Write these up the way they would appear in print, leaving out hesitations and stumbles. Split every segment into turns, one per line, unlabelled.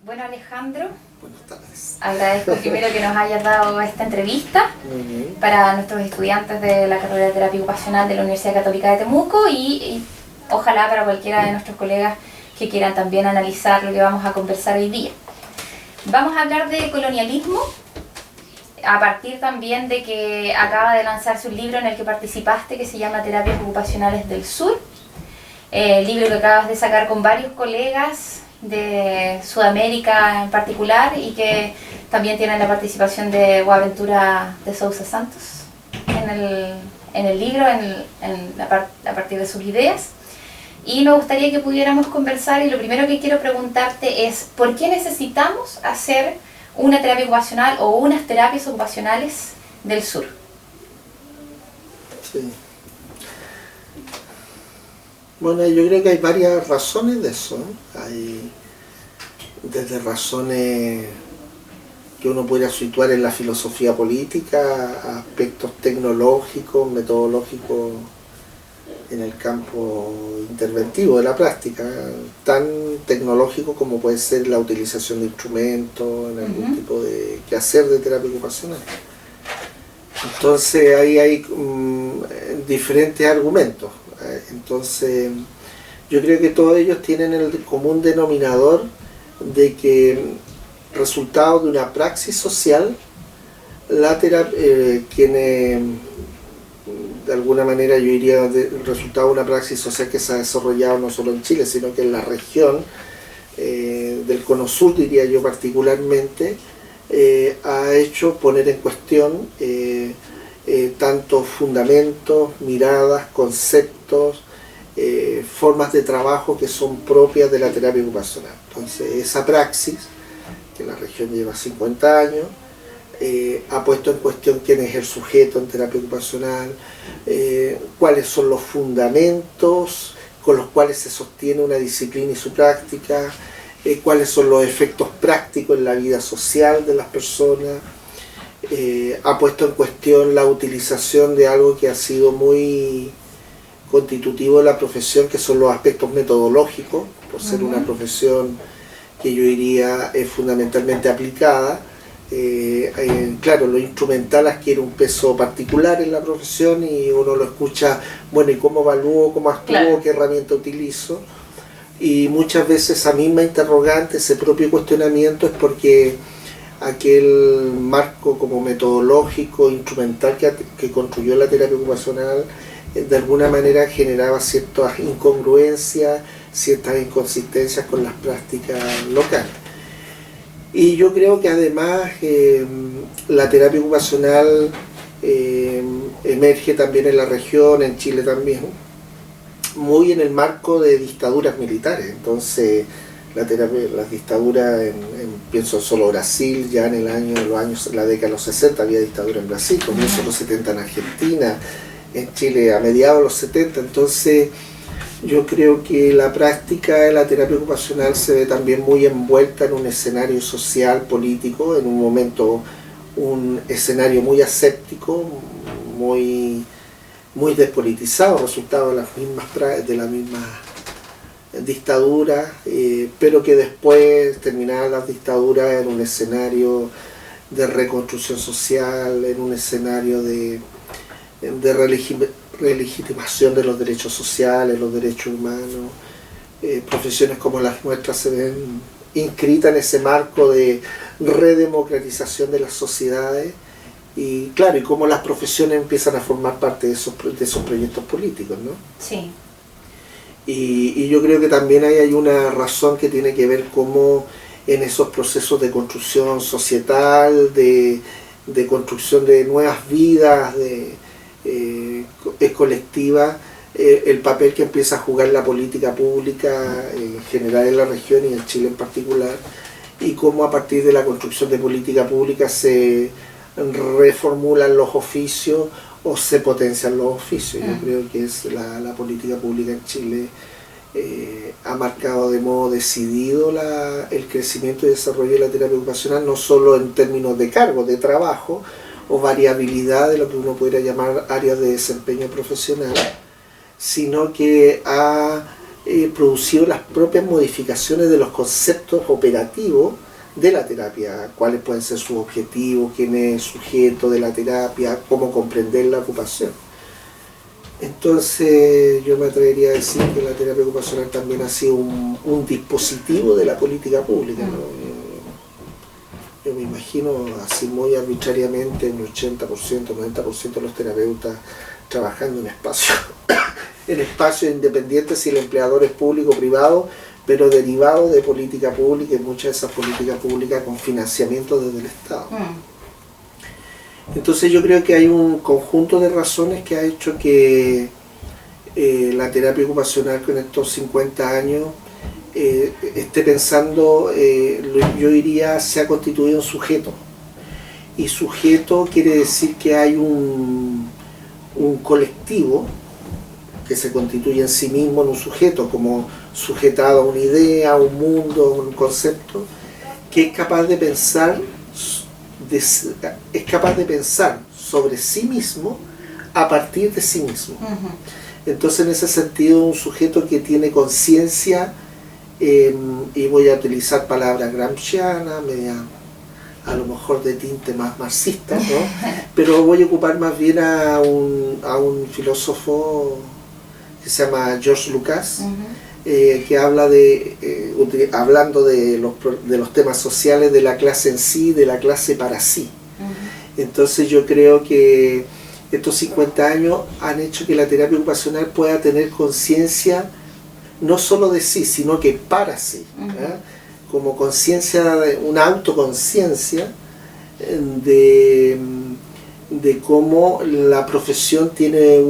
Bueno, Alejandro,
Buenas tardes.
agradezco primero que nos hayas dado esta entrevista
Muy bien.
para nuestros estudiantes de la carrera de terapia ocupacional de la Universidad Católica de Temuco y ojalá para cualquiera de nuestros colegas que quieran también analizar lo que vamos a conversar hoy día. Vamos a hablar de colonialismo, a partir también de que acaba de lanzarse un libro en el que participaste que se llama Terapias Ocupacionales del Sur, libro que acabas de sacar con varios colegas de Sudamérica en particular y que también tienen la participación de Boaventura de Sousa Santos en el libro, a partir de sus ideas. Y me gustaría que pudiéramos conversar, y lo primero que quiero preguntarte es ¿por qué necesitamos hacer una terapia ocupacional o unas terapias ocupacionales del sur?
Sí. Bueno, yo creo que hay varias razones de eso, ¿eh? Hay desde razones que uno podría situar en la filosofía política, a aspectos tecnológicos, metodológicos en el campo interventivo de la práctica, tan tecnológico como puede ser la utilización de instrumentos en algún tipo de quehacer de terapia ocupacional. Entonces ahí hay diferentes argumentos. Entonces yo creo que todos ellos tienen el común denominador de que resultado de una praxis social, la terapia, de alguna manera yo diría el resultado de una praxis social que se ha desarrollado no solo en Chile, sino que en la región del Cono Sur, diría yo particularmente, ha hecho poner en cuestión tanto fundamentos, miradas, conceptos, formas de trabajo que son propias de la terapia ocupacional. Entonces esa praxis, que la región lleva 50 años, ha puesto en cuestión quién es el sujeto en terapia ocupacional, cuáles son los fundamentos con los cuales se sostiene una disciplina y su práctica, cuáles son los efectos prácticos en la vida social de las personas. Ha puesto en cuestión la utilización de algo que ha sido muy constitutivo de la profesión, que son los aspectos metodológicos, por ser una profesión que yo diría es fundamentalmente aplicada. Claro, lo instrumental adquiere un peso particular en la profesión y uno lo escucha, bueno, ¿y cómo evalúo, cómo actúo, claro, qué herramienta utilizo? Y muchas veces esa misma interrogante, ese propio cuestionamiento es porque aquel marco como metodológico, instrumental que construyó la terapia ocupacional, de alguna manera generaba ciertas incongruencias, ciertas inconsistencias con las prácticas locales. Y yo creo que además la terapia ocupacional emerge también en la región, en Chile también, muy en el marco de dictaduras militares. Entonces las dictaduras, pienso solo Brasil, ya en la década de los 60 había dictadura en Brasil, comienzo de los 70 en Argentina, en Chile a mediados de los 70, entonces yo creo que la práctica de la terapia ocupacional se ve también muy envuelta en un escenario social, político, en un momento un escenario muy aséptico, muy despolitizado, resultado de la misma dictadura, pero que después terminaban las dictaduras en un escenario de reconstrucción social, en un escenario de relegitimación de los derechos sociales, los derechos humanos. Profesiones como las nuestras se ven inscritas en ese marco de redemocratización de las sociedades y claro, y cómo las profesiones empiezan a formar parte de esos proyectos políticos, ¿no?
Sí.
Y yo creo que también ahí hay una razón que tiene que ver cómo en esos procesos de construcción societal, de construcción de nuevas vidas, es colectiva, el papel que empieza a jugar la política pública en general en la región y en Chile en particular, y cómo a partir de la construcción de política pública se reformulan los oficios o se potencian los oficios. Yo creo que es la política pública en Chile ha marcado de modo decidido el crecimiento y desarrollo de la terapia ocupacional, no solo en términos de cargo, de trabajo o variabilidad de lo que uno podría llamar áreas de desempeño profesional, sino que ha producido las propias modificaciones de los conceptos operativos de la terapia, cuáles pueden ser sus objetivos, quién es el sujeto de la terapia, cómo comprender la ocupación. Entonces yo me atrevería a decir que la terapia ocupacional también ha sido un dispositivo de la política pública, ¿no? Yo me imagino así muy arbitrariamente un 80%, 90% de los terapeutas trabajando en espacios independientes, si el empleador es público o privado, pero derivado de política pública, y muchas de esas políticas públicas con financiamiento desde el Estado. Entonces yo creo que hay un conjunto de razones que ha hecho que la terapia ocupacional con estos 50 años esté pensando, yo diría, se ha constituido un sujeto. Y sujeto quiere decir que hay un colectivo que se constituye en sí mismo en un sujeto, como sujetado a una idea, a un mundo, a un concepto, que es capaz de pensar sobre sí mismo a partir de sí mismo. Entonces, en ese sentido, un sujeto que tiene conciencia, y voy a utilizar palabras gramscianas, a lo mejor de tinte más marxista, ¿no? Pero voy a ocupar más bien a un filósofo que se llama George Lucas, que habla hablando de los temas sociales, de la clase en sí, de la clase para sí. Entonces yo creo que estos 50 años han hecho que la terapia ocupacional pueda tener conciencia no solo de sí, sino que para sí, como conciencia, una autoconciencia de cómo la profesión tiene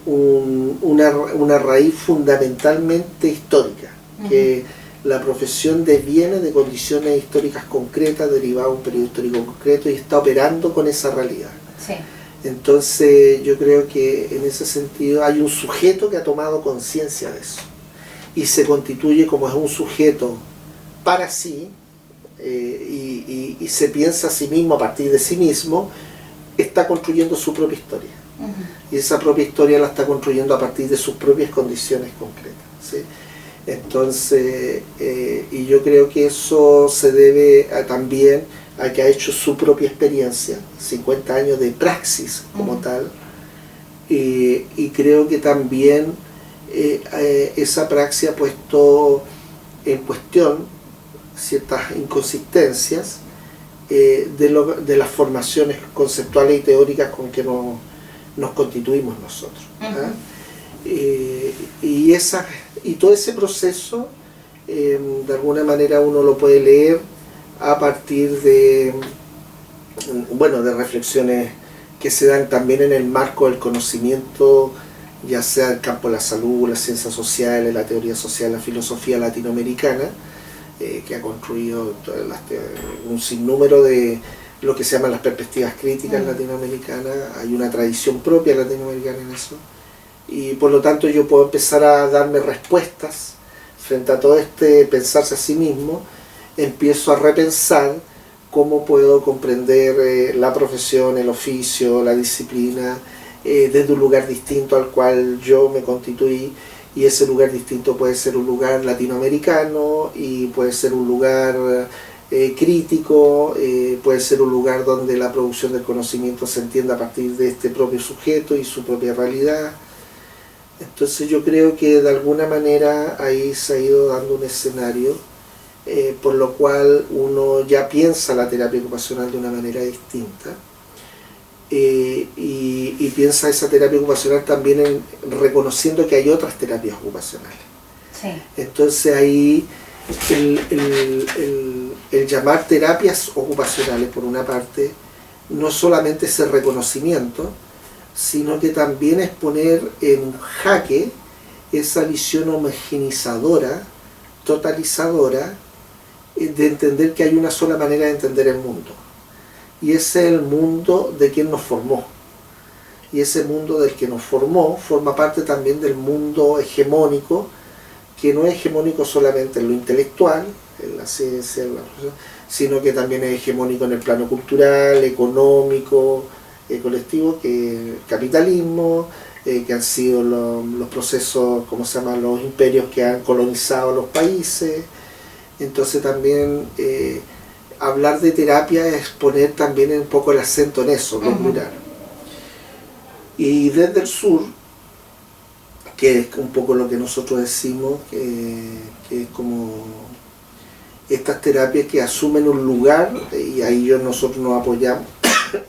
una raíz fundamentalmente histórica, que la profesión deviene de condiciones históricas concretas, derivadas de un periodo histórico concreto, y está operando con esa realidad.
Sí.
Entonces yo creo que en ese sentido hay un sujeto que ha tomado conciencia de eso y se constituye como es un sujeto para sí, y se piensa a sí mismo a partir de sí mismo, está construyendo su propia historia. Y esa propia historia la está construyendo a partir de sus propias condiciones concretas, ¿sí? Entonces, y yo creo que eso se debe también a que ha hecho su propia experiencia, 50 años de praxis como tal, y creo que también esa praxis ha puesto en cuestión ciertas inconsistencias de las formaciones conceptuales y teóricas con que nos constituimos nosotros. Y todo ese proceso, de alguna manera uno lo puede leer a partir de reflexiones que se dan también en el marco del conocimiento, ya sea el campo de la salud, las ciencias sociales, la teoría social, la filosofía latinoamericana, que ha construido un sinnúmero de lo que se llaman las perspectivas críticas latinoamericanas. Hay una tradición propia latinoamericana en eso, y por lo tanto yo puedo empezar a darme respuestas frente a todo este pensarse a sí mismo. Empiezo a repensar cómo puedo comprender la profesión, el oficio, la disciplina, desde un lugar distinto al cual yo me constituí, y ese lugar distinto puede ser un lugar latinoamericano, y puede ser un lugar crítico, puede ser un lugar donde la producción del conocimiento se entienda a partir de este propio sujeto y su propia realidad. Entonces yo creo que de alguna manera ahí se ha ido dando un escenario, por lo cual uno ya piensa la terapia ocupacional de una manera distinta, y piensa esa terapia ocupacional también reconociendo que hay otras terapias ocupacionales.
Sí.
Entonces ahí el llamar terapias ocupacionales, por una parte, no solamente es el reconocimiento, sino que también es poner en jaque esa visión homogenizadora, totalizadora, de entender que hay una sola manera de entender el mundo. Y ese es el mundo de quien nos formó. Y ese mundo del que nos formó forma parte también del mundo hegemónico, que no es hegemónico solamente en lo intelectual, en la ciencia, sino que también es hegemónico en el plano cultural, económico, colectivo, que es el capitalismo, que han sido los procesos, ¿cómo se llama?, los imperios que han colonizado los países. Entonces también hablar de terapia es poner también un poco el acento en eso, no mirar. Y desde el sur, que es un poco lo que nosotros decimos, que es como estas terapias que asumen un lugar, y ahí nosotros nos apoyamos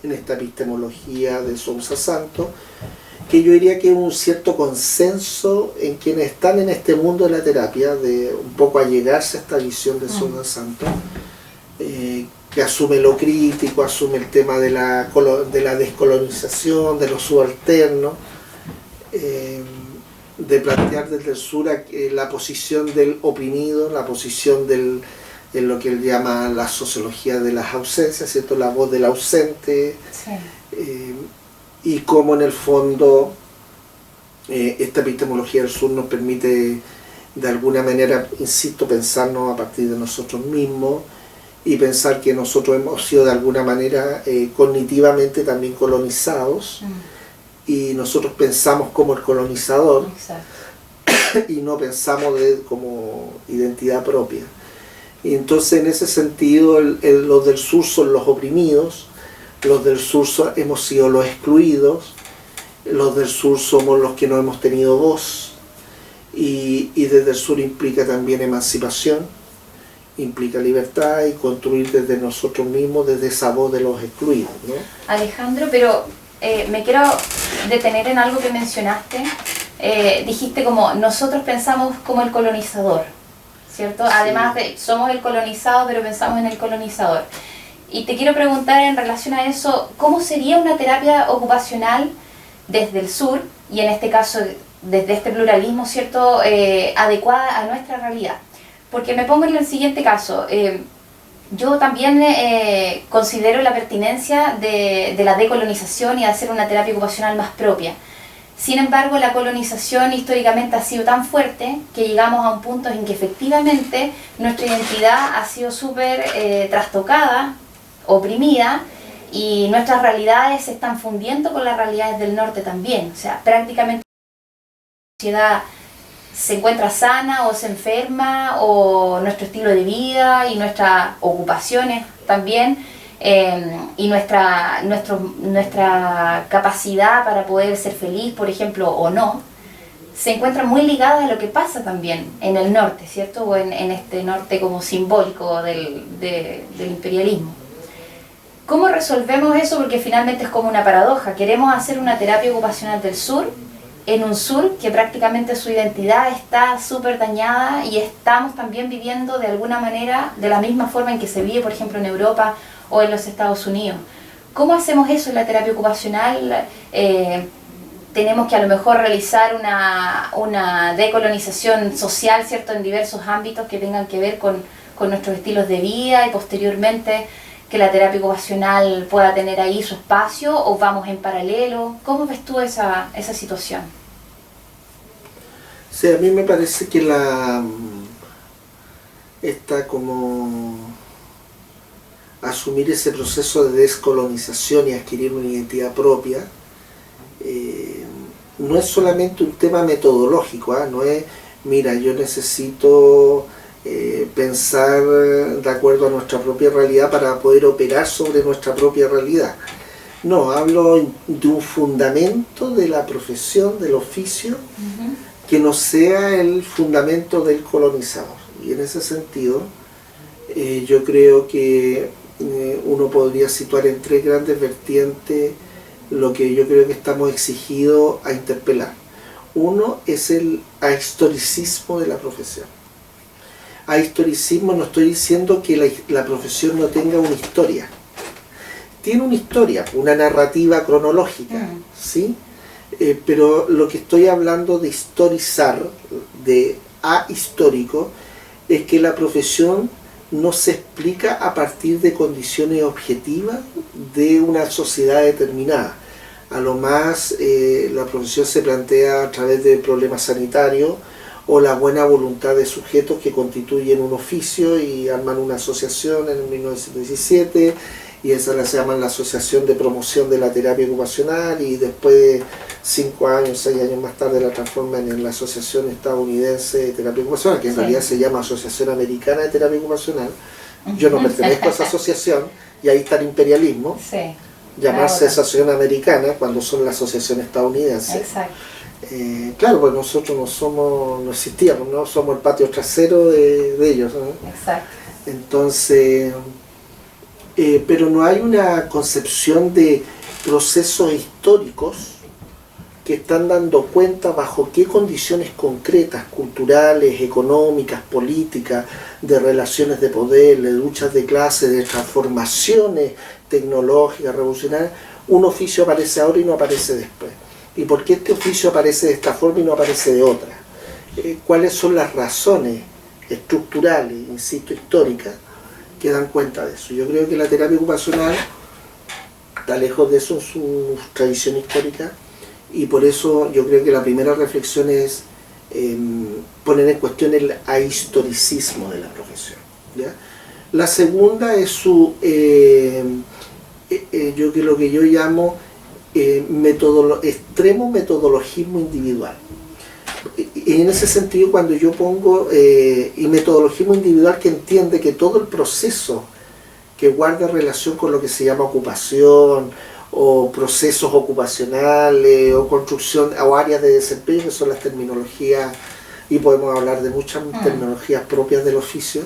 en esta epistemología de Sousa Santos, que yo diría que es un cierto consenso en quienes están en este mundo de la terapia, de un poco allegarse a esta visión de Sousa Santos, que asume lo crítico, asume el tema de la descolonización, de lo subalterno, de plantear desde el sur la posición del oprimido, la posición en lo que él llama la sociología de las ausencias, ¿cierto?, la voz del ausente,
Sí.
Y cómo en el fondo esta epistemología del sur nos permite de alguna manera, insisto, pensarnos a partir de nosotros mismos y pensar que nosotros hemos sido de alguna manera cognitivamente también colonizados, y nosotros pensamos como el colonizador. Exacto. Y no pensamos como identidad propia. Y entonces en ese sentido los del sur son los oprimidos, los del sur hemos sido los excluidos, los del sur somos los que no hemos tenido voz, y desde el sur implica también emancipación, implica libertad y construir desde nosotros mismos, desde esa voz de los excluidos, ¿no?
Alejandro, pero me quiero detener en algo que mencionaste. Dijiste como nosotros pensamos como el colonizador, ¿cierto? Sí. Además de somos el colonizado, pero pensamos en el colonizador. Y te quiero preguntar en relación a eso, ¿cómo sería una terapia ocupacional desde el sur, y en este caso desde este pluralismo, ¿cierto?, adecuada a nuestra realidad? Porque me pongo en el siguiente caso. Yo también considero la pertinencia de la decolonización y de hacer una terapia ocupacional más propia. Sin embargo, la colonización históricamente ha sido tan fuerte que llegamos a un punto en que efectivamente nuestra identidad ha sido súper trastocada, oprimida, y nuestras realidades se están fundiendo con las realidades del norte también. O sea, prácticamente la sociedad se encuentra sana o se enferma, o nuestro estilo de vida y nuestras ocupaciones también, y nuestra capacidad para poder ser feliz, por ejemplo, o no, se encuentran muy ligadas a lo que pasa también en el norte, ¿cierto? O en este norte como simbólico del imperialismo. ¿Cómo resolvemos eso? Porque finalmente es como una paradoja. Queremos hacer una terapia ocupacional del sur, en un sur que prácticamente su identidad está súper dañada, y estamos también viviendo de alguna manera de la misma forma en que se vive, por ejemplo, en Europa o en los Estados Unidos. ¿Cómo hacemos eso en la terapia ocupacional? Tenemos que a lo mejor realizar una decolonización social, ¿cierto?, en diversos ámbitos que tengan que ver con nuestros estilos de vida, y posteriormente que la terapia ocupacional pueda tener ahí su espacio, o vamos en paralelo. ¿Cómo ves tú esa situación?
Sí, a mí me parece que asumir ese proceso de descolonización y adquirir una identidad propia no es solamente un tema metodológico, no es, mira, yo necesito pensar de acuerdo a nuestra propia realidad para poder operar sobre nuestra propia realidad. No, hablo de un fundamento de la profesión, del oficio, que no sea el fundamento del colonizador. Y en ese sentido, yo creo que uno podría situar en tres grandes vertientes lo que yo creo que estamos exigidos a interpelar. Uno es el ahistoricismo de la profesión. Ahistoricismo, no estoy diciendo que la profesión no tenga una historia. Tiene una historia, una narrativa cronológica, ¿sí? Pero lo que estoy hablando de historizar, de ahistórico, es que la profesión no se explica a partir de condiciones objetivas de una sociedad determinada. A lo más la profesión se plantea a través de problemas sanitarios o la buena voluntad de sujetos que constituyen un oficio y arman una asociación en 1917 y esa se llama la Asociación de Promoción de la Terapia Ocupacional, y después de 5 años, 6 años más tarde la transforman en la Asociación Estadounidense de Terapia Ocupacional, que en realidad se llama Asociación Americana de Terapia Ocupacional. Yo no pertenezco a esa asociación, y ahí está el imperialismo, llamarse Asociación Americana cuando son la Asociación Estadounidense.
Exacto.
Claro, pues nosotros no existíamos, no somos el patio trasero de ellos, ¿no?
Exacto.
Entonces, pero no hay una concepción de procesos históricos que están dando cuenta bajo qué condiciones concretas, culturales, económicas, políticas, de relaciones de poder, de luchas de clase, de transformaciones tecnológicas, revolucionarias, un oficio aparece ahora y no aparece después. ¿Y por qué este oficio aparece de esta forma y no aparece de otra? ¿Cuáles son las razones estructurales, insisto, históricas, que dan cuenta de eso? Yo creo que la terapia ocupacional está lejos de eso en su tradición histórica, y por eso yo creo que la primera reflexión es poner en cuestión el ahistoricismo de la profesión, ¿ya? La segunda es su, lo que yo llamo extremo metodologismo individual. Y en ese sentido, cuando yo pongo y metodologismo individual, que entiende que todo el proceso que guarda relación con lo que se llama ocupación, o procesos ocupacionales, o construcción, o áreas de desempeño, que son las terminologías, y podemos hablar de muchas terminologías propias del oficio,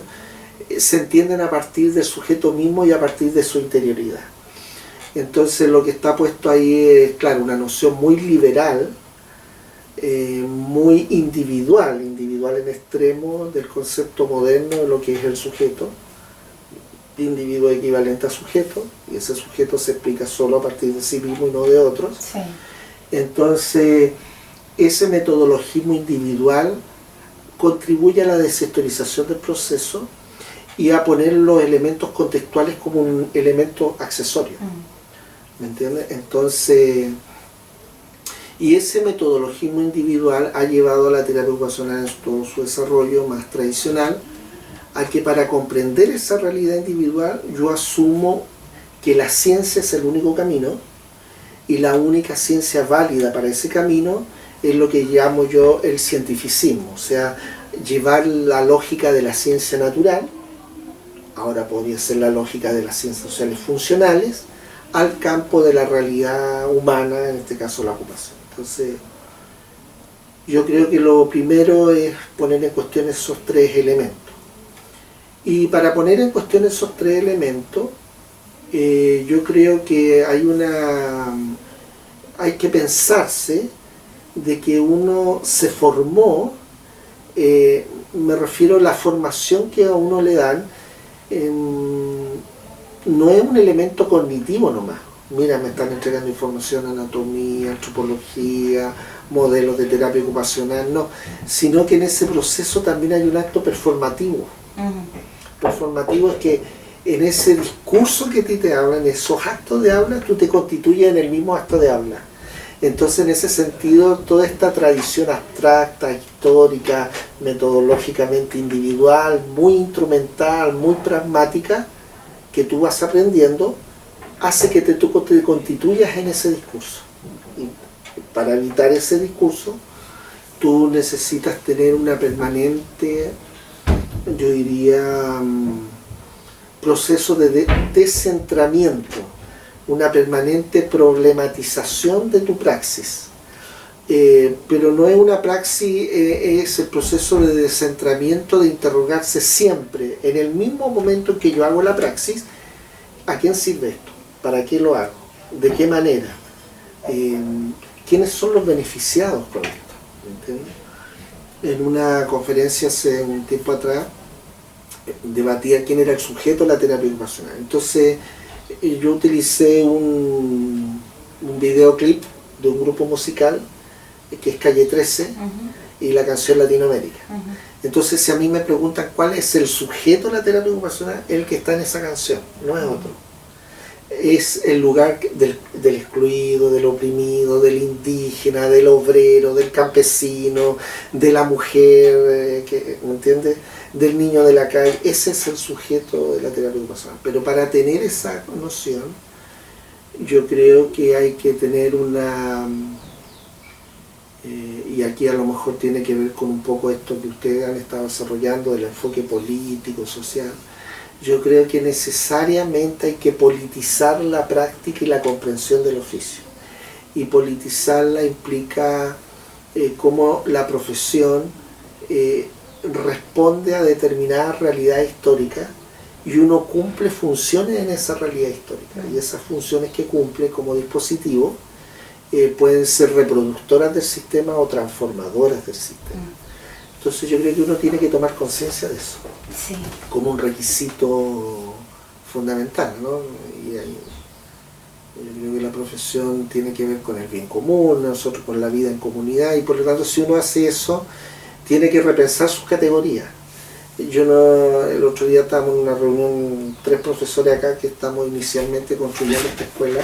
se entienden a partir del sujeto mismo y a partir de su interioridad. Entonces lo que está puesto ahí es, claro, una noción muy liberal, muy individual en extremo del concepto moderno de lo que es el sujeto, individuo equivalente a sujeto, y ese sujeto se explica solo a partir de sí mismo y no de otros.
Sí.
Entonces, ese metodologismo individual contribuye a la deshistorización del proceso y a poner los elementos contextuales como un elemento accesorio. ¿Me entiendes? Entonces, y ese metodologismo individual ha llevado a la terapia ocupacional en todo su desarrollo más tradicional a que, para comprender esa realidad individual, yo asumo que la ciencia es el único camino, y la única ciencia válida para ese camino es lo que llamo yo el cientificismo, o sea, llevar la lógica de la ciencia natural, ahora podría ser la lógica de las ciencias sociales funcionales, al campo de la realidad humana, en este caso la ocupación. Entonces, yo creo que lo primero es poner en cuestión esos 3 elementos. Y para poner en cuestión esos 3 elementos, yo creo que hay que pensarse de que uno se formó, me refiero a la formación que a uno le dan, no es un elemento cognitivo nomás. Mira, me están entregando información, anatomía, antropología, modelos de terapia ocupacional, no, sino que en ese proceso también hay un acto performativo. Performativo es que en ese discurso que a ti te hablan, en esos actos de habla, tú te constituyes en el mismo acto de habla. Entonces, en ese sentido, toda esta tradición abstracta, histórica, metodológicamente individual, muy instrumental, muy pragmática, que tú vas aprendiendo, hace que te constituyas en ese discurso. Y para evitar ese discurso, tú necesitas tener una permanente, yo diría, proceso de descentramiento, una permanente problematización de tu praxis. Pero no es una praxis, es el proceso de descentramiento, de interrogarse siempre, en el mismo momento en que yo hago la praxis, ¿a quién sirve esto? ¿Para qué lo hago? ¿De qué manera? ¿Quiénes son los beneficiados con esto? ¿Entiendes? En una conferencia hace un tiempo atrás, debatía quién era el sujeto de la terapia ocupacional. Entonces, yo utilicé un videoclip de un grupo musical que es Calle 13 y la canción Latinoamérica. Entonces, si a mí me preguntan cuál es el sujeto de la terapia ocupacional, el que está en esa canción, no es otro. Es el lugar del excluido, del oprimido, del indígena, del obrero, del campesino, de la mujer, ¿me entiendes? del niño de la calle. Ese es el sujeto de la terapia ocupacional. Pero para tener esa noción, yo creo que hay que tener una... y aquí a lo mejor tiene que ver con un poco esto que ustedes han estado desarrollando del enfoque político, social. Yo creo que necesariamente hay que politizar la práctica y la comprensión del oficio. Y politizarla implica cómo la profesión responde a determinadas realidades históricas y uno cumple funciones en esa realidad histórica. Y esas funciones que cumple como dispositivo pueden ser reproductoras del sistema o transformadoras del sistema. Entonces yo creo que uno tiene que tomar conciencia de eso,
Sí.
como un requisito fundamental, ¿no? Y ahí, yo creo que la profesión tiene que ver con el bien común, nosotros con la vida en comunidad, y por lo tanto si uno hace eso, tiene que repensar sus categorías. El otro día estábamos en una reunión, 3 profesores acá que estamos inicialmente construyendo esta escuela,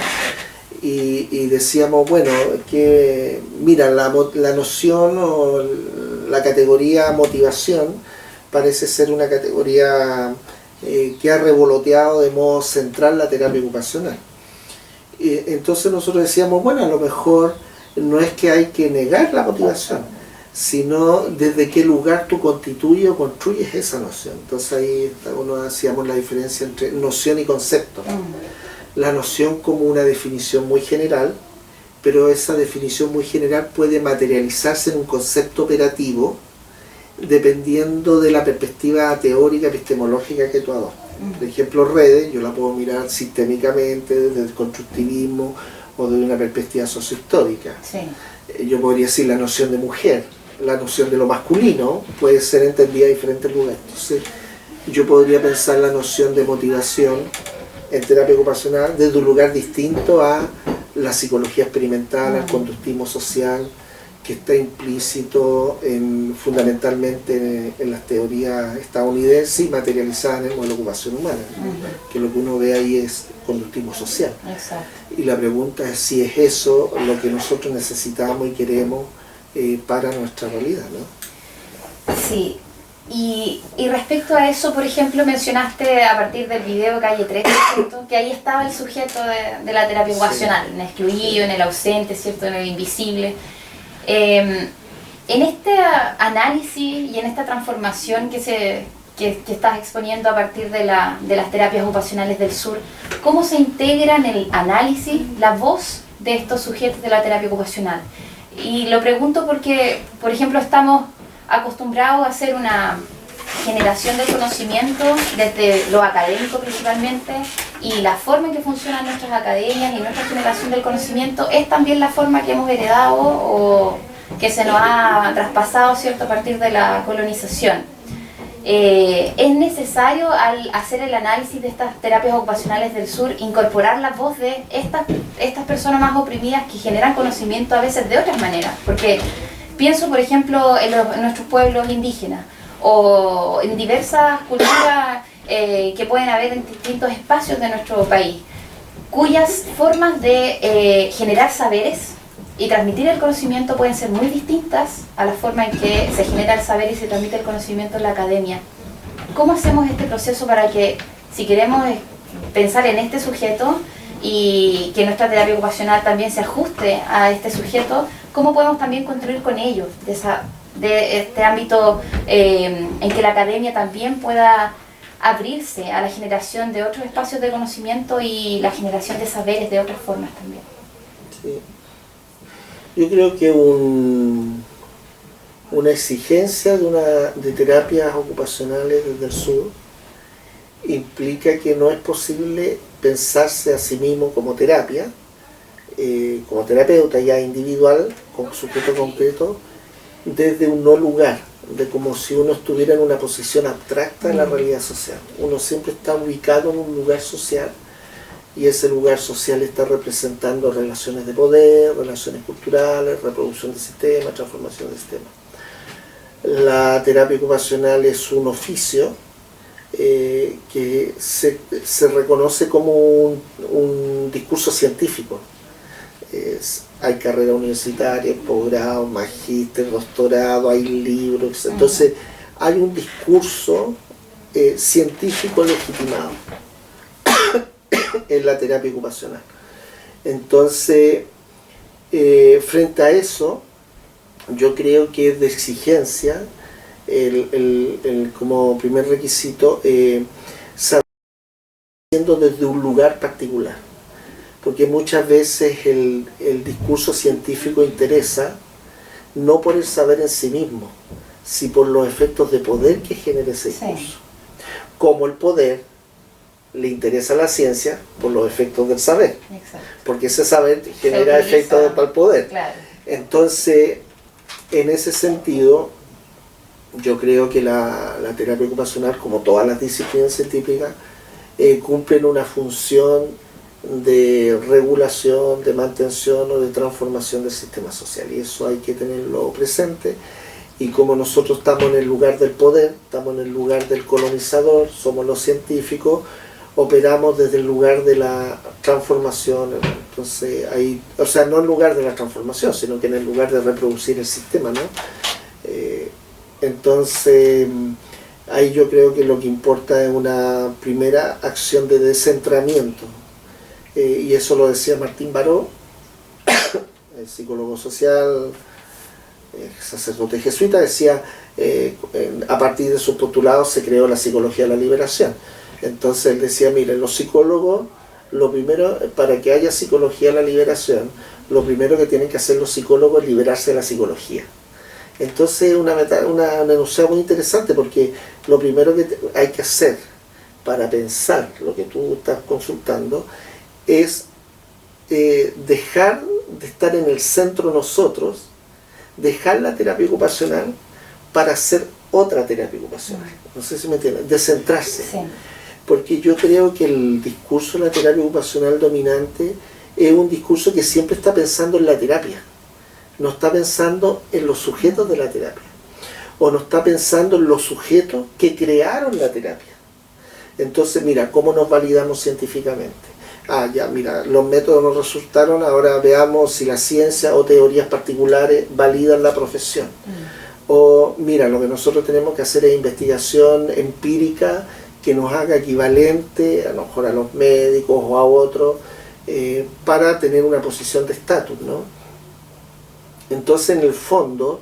y decíamos, bueno, que mira, la noción o la categoría motivación parece ser una categoría que ha revoloteado de modo central la terapia ocupacional. Entonces nosotros decíamos, bueno, a lo mejor no es que hay que negar la motivación, sino desde qué lugar tú constituyes o construyes esa noción. Entonces ahí hacíamos la diferencia entre noción y concepto. La noción como una definición muy general, pero esa definición muy general puede materializarse en un concepto operativo dependiendo de la perspectiva teórica, epistemológica que tú adoptes. Por ejemplo, redes, yo la puedo mirar sistémicamente desde el constructivismo o desde una perspectiva sociohistórica.
Sí.
Yo podría decir la noción de mujer, la noción de lo masculino puede ser entendida en diferentes lugares. Entonces, yo podría pensar la noción de motivación en terapia ocupacional desde un lugar distinto a la psicología experimental, al conductismo social, que está implícito fundamentalmente en las teorías estadounidenses y materializadas en el modelo de ocupación humana, que lo que uno ve ahí es conductismo social.
Exacto.
Y la pregunta es si es eso lo que nosotros necesitamos y queremos para nuestra realidad, ¿no?
Sí. Y respecto a eso, por ejemplo, mencionaste a partir del video Calle 3, ¿cierto? Que ahí estaba el sujeto de la terapia ocupacional, en el excluido, en el ausente, ¿cierto? En el invisible. En este análisis y en esta transformación que estás exponiendo a partir de las terapias ocupacionales del sur, ¿cómo se integra en el análisis la voz de estos sujetos de la terapia ocupacional? Y lo pregunto porque, por ejemplo, estamos acostumbrados a hacer una generación de conocimiento desde lo académico principalmente, y la forma en que funcionan nuestras academias y nuestra generación del conocimiento es también la forma que hemos heredado o que se nos ha traspasado, ¿cierto?, a partir de la colonización. Es necesario, al hacer el análisis de estas terapias ocupacionales del sur, incorporar la voz de estas personas más oprimidas que generan conocimiento a veces de otras maneras, porque pienso, por ejemplo, en nuestros pueblos indígenas o en diversas culturas que pueden haber en distintos espacios de nuestro país, cuyas formas de generar saberes y transmitir el conocimiento pueden ser muy distintas a la forma en que se genera el saber y se transmite el conocimiento en la academia. ¿Cómo hacemos este proceso para que, si queremos pensar en este sujeto y que nuestra terapia ocupacional también se ajuste a este sujeto, cómo podemos también construir con ellos de este ámbito en que la academia también pueda abrirse a la generación de otros espacios de conocimiento y la generación de saberes de otras formas también?
Sí. Yo creo que una exigencia de terapias ocupacionales desde el sur implica que no es posible pensarse a sí mismo como terapia, como terapeuta ya individual, con sujeto concreto, desde un no lugar, de como si uno estuviera en una posición abstracta en la realidad social. Uno siempre está ubicado en un lugar social, y ese lugar social está representando relaciones de poder, relaciones culturales, reproducción de sistemas, transformación de sistemas. La terapia ocupacional es un oficio que se reconoce como un discurso científico. Hay carrera universitaria, posgrado, magíster, doctorado, hay libros. Entonces hay un discurso científico legitimado en la terapia ocupacional. Entonces, frente a eso, yo creo que es de exigencia como primer requisito saber desde un lugar particular, porque muchas veces el discurso científico interesa no por el saber en sí mismo, sino por los efectos de poder que genera ese discurso. Como el poder le interesa a la ciencia por los efectos del saber.
Exacto.
Porque ese saber genera efectos para el poder.
Claro.
Entonces, en ese sentido, yo creo que la terapia ocupacional, como todas las disciplinas científicas, cumplen una función de regulación, de mantención o de transformación del sistema social. Y eso hay que tenerlo presente. Y como nosotros estamos en el lugar del poder, estamos en el lugar del colonizador, somos los científicos, operamos desde el lugar de la transformación. Entonces, ahí, o sea, no en el lugar de la transformación, sino que en el lugar de reproducir el sistema, ¿no? Entonces, ahí yo creo que lo que importa es una primera acción de descentramiento. Y eso lo decía Martín Baró, el psicólogo social, sacerdote jesuita, decía, a partir de sus postulados se creó la psicología de la liberación. Entonces él decía, miren, los psicólogos, lo primero, para que haya psicología de la liberación, lo primero que tienen que hacer los psicólogos es liberarse de la psicología. Entonces una enunciado muy interesante, porque lo primero que hay que hacer para pensar lo que tú estás consultando es dejar de estar en el centro nosotros, dejar la terapia ocupacional para hacer otra terapia ocupacional. No sé si me entienden, descentrarse.
Sí.
Porque yo creo que el discurso de la terapia ocupacional dominante es un discurso que siempre está pensando en la terapia, no está pensando en los sujetos de la terapia, o no está pensando en los sujetos que crearon la terapia. Entonces, mira, ¿cómo nos validamos científicamente? Ya, mira, los métodos nos resultaron, ahora veamos si la ciencia o teorías particulares validan la profesión. O, mira, lo que nosotros tenemos que hacer es investigación empírica que nos haga equivalente, a lo mejor a los médicos o a otros, para tener una posición de estatus, ¿no? Entonces, en el fondo,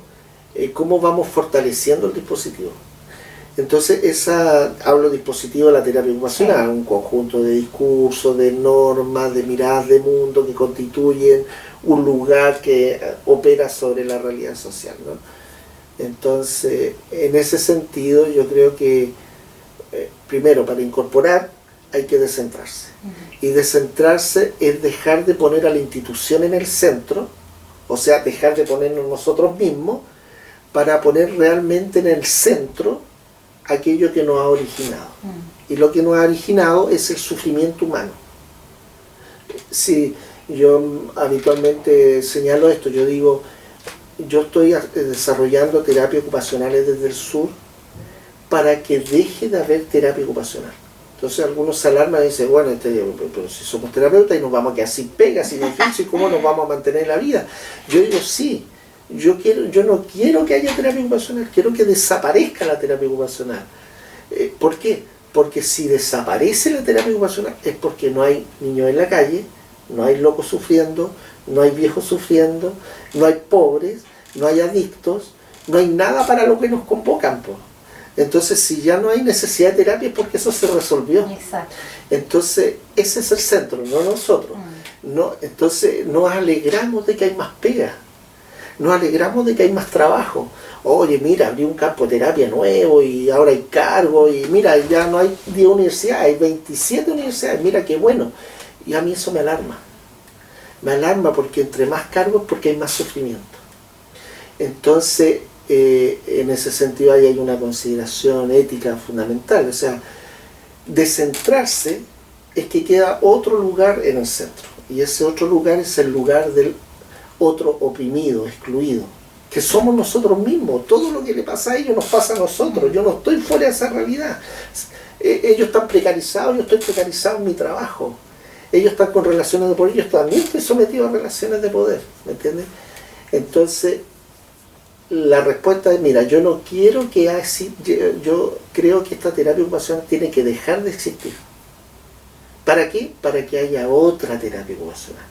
¿cómo vamos fortaleciendo el dispositivo? Entonces, hablo dispositivo de la terapia ocupacional, un conjunto de discursos, de normas, de miradas de mundo que constituyen un lugar que opera sobre la realidad social, ¿no? Entonces, en ese sentido, yo creo que primero, para incorporar hay que descentrarse. Y descentrarse es dejar de poner a la institución en el centro, o sea, dejar de ponernos nosotros mismos, para poner realmente en el centro aquello que nos ha originado. Y lo que nos ha originado es el sufrimiento humano. Si yo habitualmente señalo esto, yo digo, yo estoy desarrollando terapias ocupacionales desde el sur para que deje de haber terapia ocupacional. Entonces algunos se alarman y dicen, bueno, pero si somos terapeutas y nos vamos a quedar sin pega, sin oficio, ¿cómo nos vamos a mantener en la vida? Yo digo, sí, yo no quiero que haya terapia ocupacional, quiero que desaparezca la terapia ocupacional. ¿Por qué? Porque si desaparece la terapia ocupacional es porque no hay niños en la calle, no hay locos sufriendo, no hay viejos sufriendo, no hay pobres, no hay adictos, no hay nada para lo que nos convocan, pues. Entonces, si ya no hay necesidad de terapia es porque eso se resolvió.
Exacto.
Entonces, ese es el centro, no nosotros. No, entonces, nos alegramos de que hay más pega. Nos alegramos de que hay más trabajo. Oye, mira, abrí un campo de terapia nuevo y ahora hay cargos. Y mira, ya no hay 10 universidades, hay 27 universidades. Mira qué bueno. Y a mí eso me alarma. Me alarma porque entre más cargos, porque hay más sufrimiento. Entonces, en ese sentido ahí hay una consideración ética fundamental. O sea, descentrarse es que queda otro lugar en el centro. Y ese otro lugar es el lugar del otro oprimido, excluido. Que somos nosotros mismos. Todo lo que le pasa a ellos nos pasa a nosotros. Yo no estoy fuera de esa realidad. Ellos están precarizados, yo estoy precarizado en mi trabajo. Ellos están con relaciones de poder, yo también estoy sometido a relaciones de poder. ¿Me entiendes? Entonces, la respuesta es, mira, yo no quiero que así, yo creo que esta terapia ocupacional tiene que dejar de existir. ¿Para qué? Para que haya otra terapia ocupacional.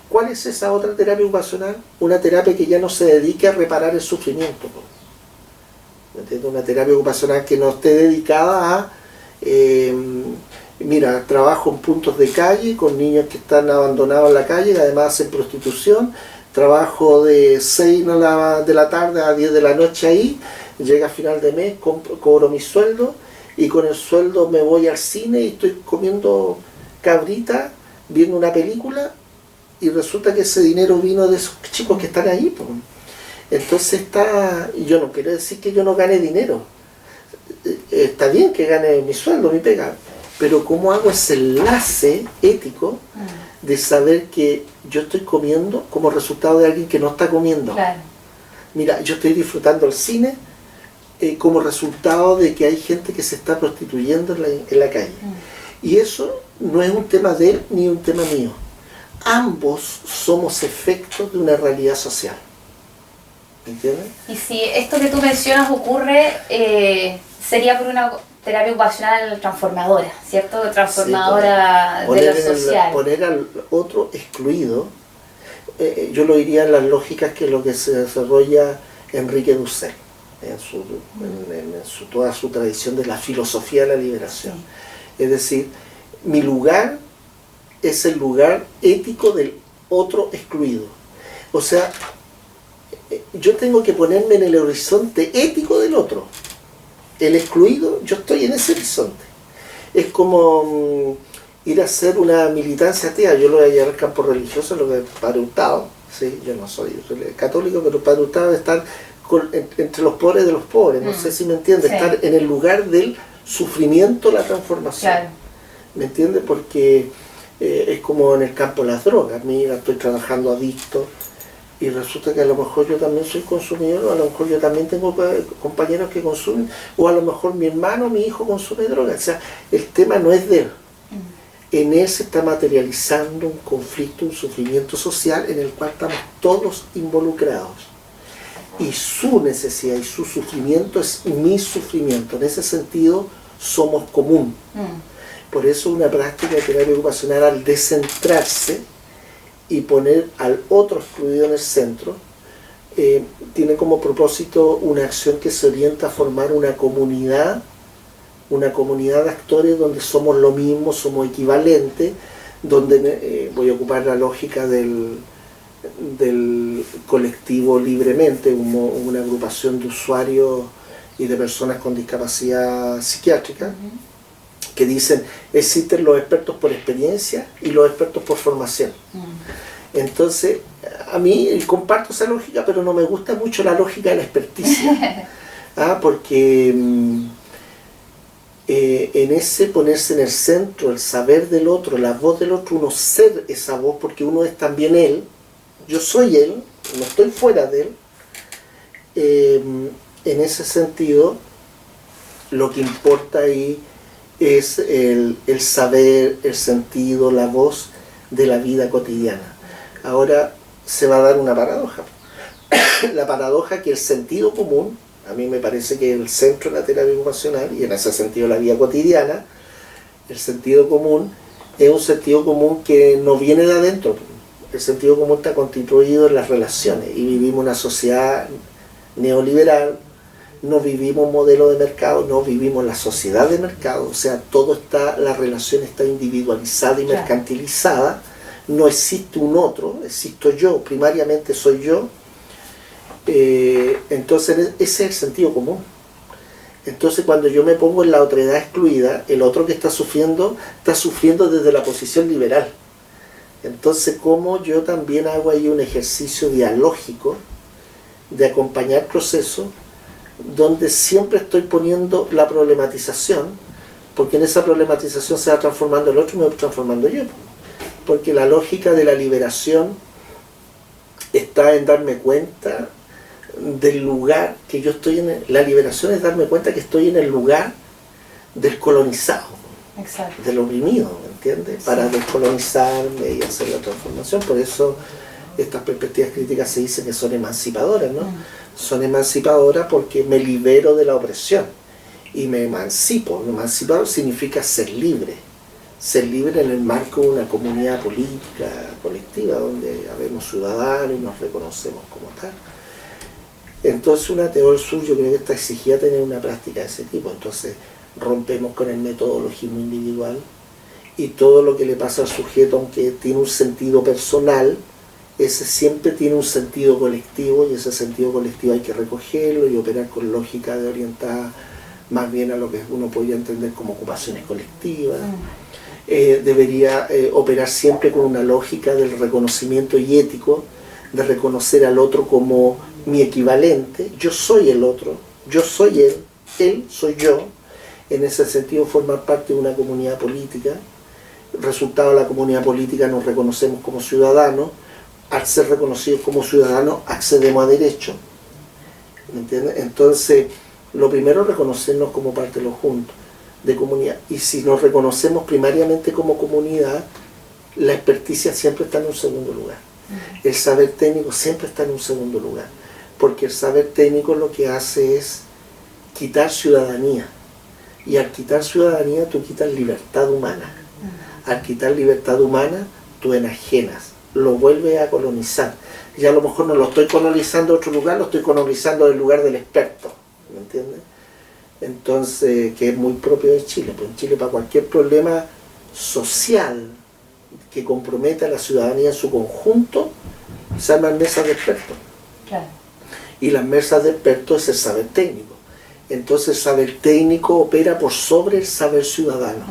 ¿Cuál es esa otra terapia ocupacional? Una terapia que ya no se dedique a reparar el sufrimiento. ¿Me entiendes? Una terapia ocupacional que no esté dedicada a, mira, trabajo en puntos de calle con niños que están abandonados en la calle, que además hacen prostitución, trabajo de 6 de la tarde a 10 de la noche ahí, llega a final de mes, cobro mi sueldo y con el sueldo me voy al cine y estoy comiendo cabrita, viendo una película y resulta que ese dinero vino de esos chicos que están ahí. Pues. Entonces yo no quiero decir que yo no gane dinero, está bien que gane mi sueldo, mi pega, pero ¿cómo hago ese enlace ético de saber que yo estoy comiendo como resultado de alguien que no está comiendo?
Claro.
Mira, yo estoy disfrutando el cine como resultado de que hay gente que se está prostituyendo en la calle. Y eso no es un tema de él ni un tema mío. Ambos somos efectos de una realidad social. ¿Me entiendes?
Y si esto que tú mencionas ocurre, sería por una terapia ocupacional transformadora, ¿cierto? Transformadora
sí,
de lo social.
Poner al otro excluido, yo lo diría en las lógicas que lo que se desarrolla Enrique Dussel, en toda su tradición de la filosofía de la liberación. Sí. Es decir, mi lugar es el lugar ético del otro excluido. O sea, yo tengo que ponerme en el horizonte ético del otro. El excluido, yo estoy en ese horizonte. Es como ir a hacer una militancia atea. Yo lo voy a llevar al campo religioso, lo que es Padre Hurtado. ¿Sí? Yo no soy católico, pero Padre Hurtado es estar entre los pobres de los pobres. No sé si me entiendes. Sí. Estar en el lugar del sufrimiento, la transformación. Claro. ¿Me entiendes? Porque es como en el campo de las drogas. Mira, estoy trabajando adicto. Y resulta que a lo mejor yo también soy consumidor, o a lo mejor yo también tengo compañeros que consumen, o a lo mejor mi hermano, mi hijo consume drogas. O sea, el tema no es de él. En él se está materializando un conflicto, un sufrimiento social en el cual estamos todos involucrados. Y su necesidad y su sufrimiento es mi sufrimiento. En ese sentido, somos común. Por eso una práctica de terapia ocupacional, al descentrarse y poner al otro excluido en el centro, tiene como propósito una acción que se orienta a formar una comunidad de actores donde somos lo mismo, somos equivalentes, donde voy a ocupar la lógica del colectivo libremente, una agrupación de usuarios y de personas con discapacidad psiquiátrica, que dicen, existen los expertos por experiencia y los expertos por formación. Entonces, a mí comparto esa lógica, pero no me gusta mucho la lógica de la experticia. Porque en ese ponerse en el centro, el saber del otro, la voz del otro, uno ser esa voz, porque uno es también él, yo soy él, no estoy fuera de él. En ese sentido, lo que importa ahí es el saber, el sentido, la voz de la vida cotidiana. Ahora se va a dar una paradoja. La paradoja que el sentido común, a mí me parece que el centro de la terapia ocupacional, y en ese sentido la vida cotidiana, el sentido común es un sentido común que no viene de adentro. El sentido común está constituido en las relaciones, y vivimos una sociedad neoliberal, no vivimos un modelo de mercado, no vivimos la sociedad de mercado, o sea, la relación está individualizada y mercantilizada, no existe un otro, existo yo, primariamente soy yo. Entonces ese es el sentido común. Entonces cuando yo me pongo en la otredad excluida, el otro que está sufriendo desde la posición liberal. Entonces, ¿cómo yo también hago ahí un ejercicio dialógico de acompañar procesos donde siempre estoy poniendo la problematización, porque en esa problematización se va transformando el otro y me voy transformando yo? Porque la lógica de la liberación está en darme cuenta del lugar que yo estoy en. La liberación es darme cuenta que estoy en el lugar del colonizado. Exacto. Del oprimido, ¿me entiendes? Sí. Para descolonizarme y hacer la transformación. Por eso estas perspectivas críticas se dice que son emancipadoras, ¿no? Son emancipadoras porque me libero de la opresión y me emancipo. Emancipado significa ser libre en el marco de una comunidad política, colectiva, donde habemos ciudadanos y nos reconocemos como tal. Entonces una teoría sur, yo creo que está exigida tener una práctica de ese tipo. Entonces rompemos con el metodologismo individual y todo lo que le pasa al sujeto, aunque tiene un sentido personal, ese siempre tiene un sentido colectivo, y ese sentido colectivo hay que recogerlo y operar con lógica de orientada más bien a lo que uno podría entender como ocupaciones colectivas. Debería operar siempre con una lógica del reconocimiento y ético, de reconocer al otro como mi equivalente. Yo soy el otro, yo soy él soy yo. En ese sentido, formar parte de una comunidad política. Resultado de la comunidad política, nos reconocemos como ciudadanos. Al ser reconocidos como ciudadanos, accedemos a derechos. ¿Me entiendes? Entonces, lo primero es reconocernos como parte de lo junto, de comunidad. Y si nos reconocemos primariamente como comunidad, la experticia siempre está en un segundo lugar. El saber técnico siempre está en un segundo lugar. Porque el saber técnico lo que hace es quitar ciudadanía. Y al quitar ciudadanía, tú quitas libertad humana. Al quitar libertad humana, tú enajenas, lo vuelves a colonizar. Y a lo mejor no lo estoy colonizando en otro lugar, lo estoy colonizando en el lugar del experto. ¿Me entiendes? Entonces, que es muy propio de Chile. Pues en Chile, para cualquier problema social que comprometa a la ciudadanía en su conjunto, se arman mesas de expertos.
Claro.
Y las mesas de expertos es el saber técnico. Entonces el saber técnico opera por sobre el saber ciudadano.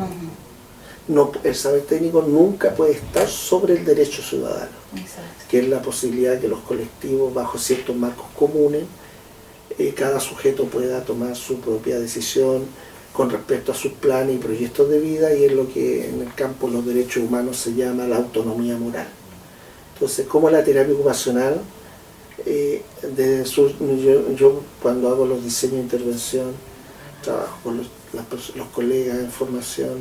No, el saber técnico nunca puede estar sobre el derecho ciudadano. Exacto. Que es la posibilidad de que los colectivos, bajo ciertos marcos comunes, cada sujeto pueda tomar su propia decisión con respecto a sus planes y proyectos de vida, y es lo que en el campo de los derechos humanos se llama la autonomía moral. Entonces, como la terapia ocupacional, yo cuando hago los diseños de intervención, trabajo con los colegas en formación,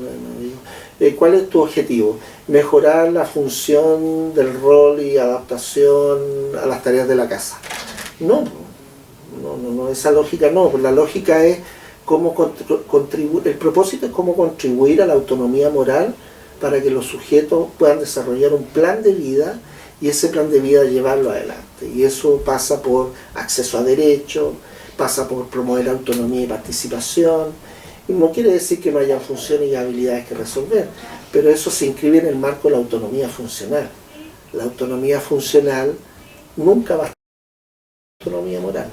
digo, ¿cuál es tu objetivo? Mejorar la función del rol y adaptación a las tareas de la casa. No, esa lógica no. La lógica es cómo contribuir, el propósito es cómo contribuir a la autonomía moral para que los sujetos puedan desarrollar un plan de vida y ese plan de vida llevarlo adelante. Y eso pasa por acceso a derechos, pasa por promover autonomía y participación. Y no quiere decir que no haya funciones y habilidades que resolver, pero eso se inscribe en el marco de la autonomía funcional. La autonomía funcional nunca va a estar en la autonomía moral.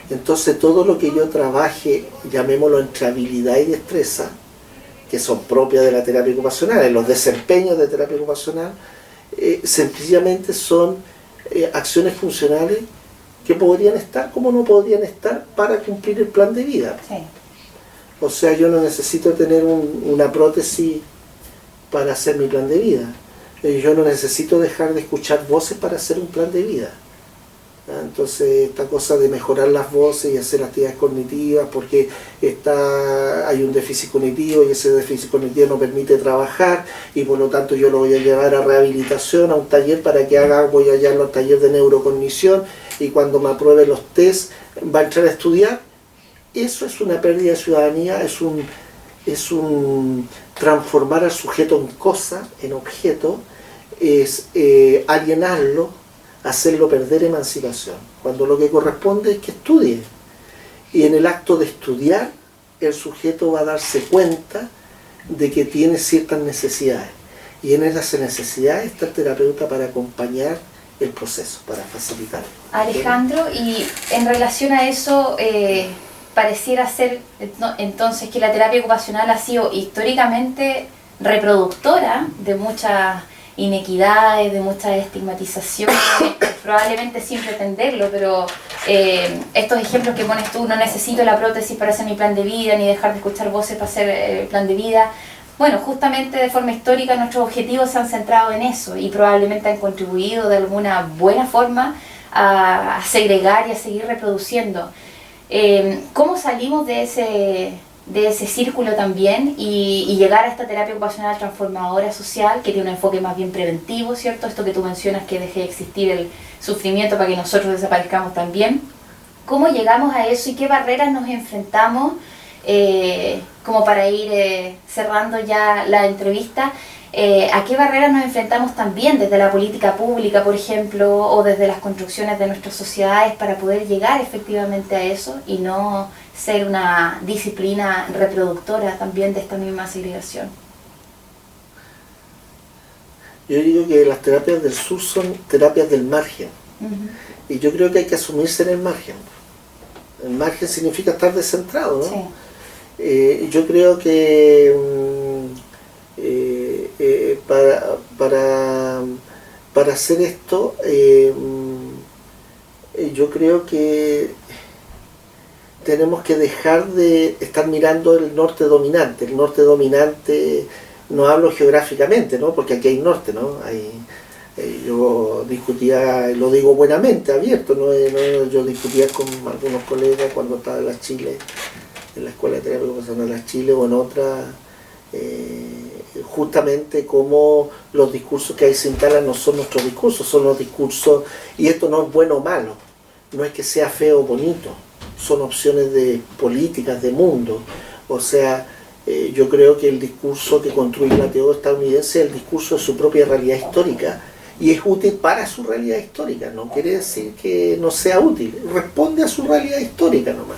Entonces todo lo que yo trabaje, llamémoslo entre habilidad y destreza, que son propias de la terapia ocupacional, en los desempeños de terapia ocupacional, sencillamente son acciones funcionales que podrían estar como no podrían estar para cumplir el plan de vida. Sí. O sea, yo no necesito tener una prótesis para hacer mi plan de vida. Yo no necesito dejar de escuchar voces para hacer un plan de vida. Entonces esta cosa de mejorar las voces y hacer actividades cognitivas porque hay un déficit cognitivo y ese déficit cognitivo no permite trabajar y por lo tanto yo lo voy a llevar a rehabilitación, a un taller para que voy a llevarlo al taller de neurocognición y cuando me apruebe los test va a entrar a estudiar. Eso es una pérdida de ciudadanía, es un transformar al sujeto en cosa, en objeto, es alienarlo, hacerlo perder emancipación, cuando lo que corresponde es que estudie. Y en el acto de estudiar, el sujeto va a darse cuenta de que tiene ciertas necesidades. Y en esas necesidades está el terapeuta para acompañar el proceso, para facilitarlo.
Alejandro, y en relación a eso, pareciera ser entonces que la terapia ocupacional ha sido históricamente reproductora de muchas inequidades, de muchas estigmatizaciones, probablemente sin pretenderlo, pero estos ejemplos que pones tú, no necesito la prótesis para hacer mi plan de vida, ni dejar de escuchar voces para hacer el plan de vida. Bueno, justamente de forma histórica nuestros objetivos se han centrado en eso y probablemente han contribuido de alguna buena forma a segregar y a seguir reproduciendo. ¿Cómo salimos de de ese círculo también y llegar a esta terapia ocupacional transformadora social que tiene un enfoque más bien preventivo, ¿cierto? Esto que tú mencionas, que deje de existir el sufrimiento para que nosotros desaparezcamos también. ¿Cómo llegamos a eso y qué barreras nos enfrentamos? Como para ir cerrando ya la entrevista, ¿a qué barreras nos enfrentamos también desde la política pública, por ejemplo, o desde las construcciones de nuestras sociedades para poder llegar efectivamente a eso y no ser una disciplina reproductora también de esta misma segregación?
Yo digo que las terapias del sur son terapias del margen. Y yo creo que hay que asumirse en el margen. El margen significa estar descentrado, ¿no? Sí. Yo creo que para hacer esto, yo creo que tenemos que dejar de estar mirando el norte dominante. El norte dominante, no hablo geográficamente, ¿no? Porque aquí hay norte, ¿no? Yo discutía, lo digo buenamente, abierto, ¿no? Yo discutía con algunos colegas cuando estaba en la Chile, en la Escuela de Terapia Ocupacional de la Chile o en otra, justamente cómo los discursos que ahí se instalan no son nuestros discursos, son los discursos, y esto no es bueno o malo, no es que sea feo o bonito, son opciones de políticas, de mundo. O sea, yo creo que el discurso que construye el ateo estadounidense es el discurso de su propia realidad histórica, y es útil para su realidad histórica, no quiere decir que no sea útil, responde a su realidad histórica nomás.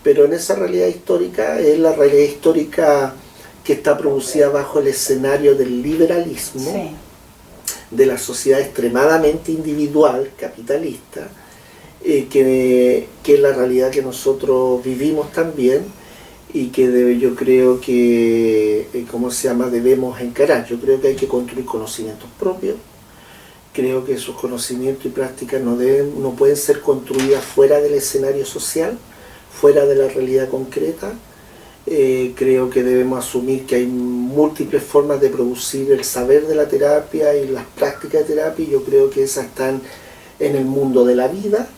Pero en esa realidad histórica es la realidad histórica que está producida bajo el escenario del liberalismo, sí, de la sociedad extremadamente individual, capitalista, que es la realidad que nosotros vivimos también y que yo creo que, debemos encarar. Yo creo que hay que construir conocimientos propios. Creo que esos conocimientos y prácticas no pueden ser construidas fuera del escenario social, fuera de la realidad concreta. Creo que debemos asumir que hay múltiples formas de producir el saber de la terapia y las prácticas de terapia, y yo creo que esas están en el mundo de la vida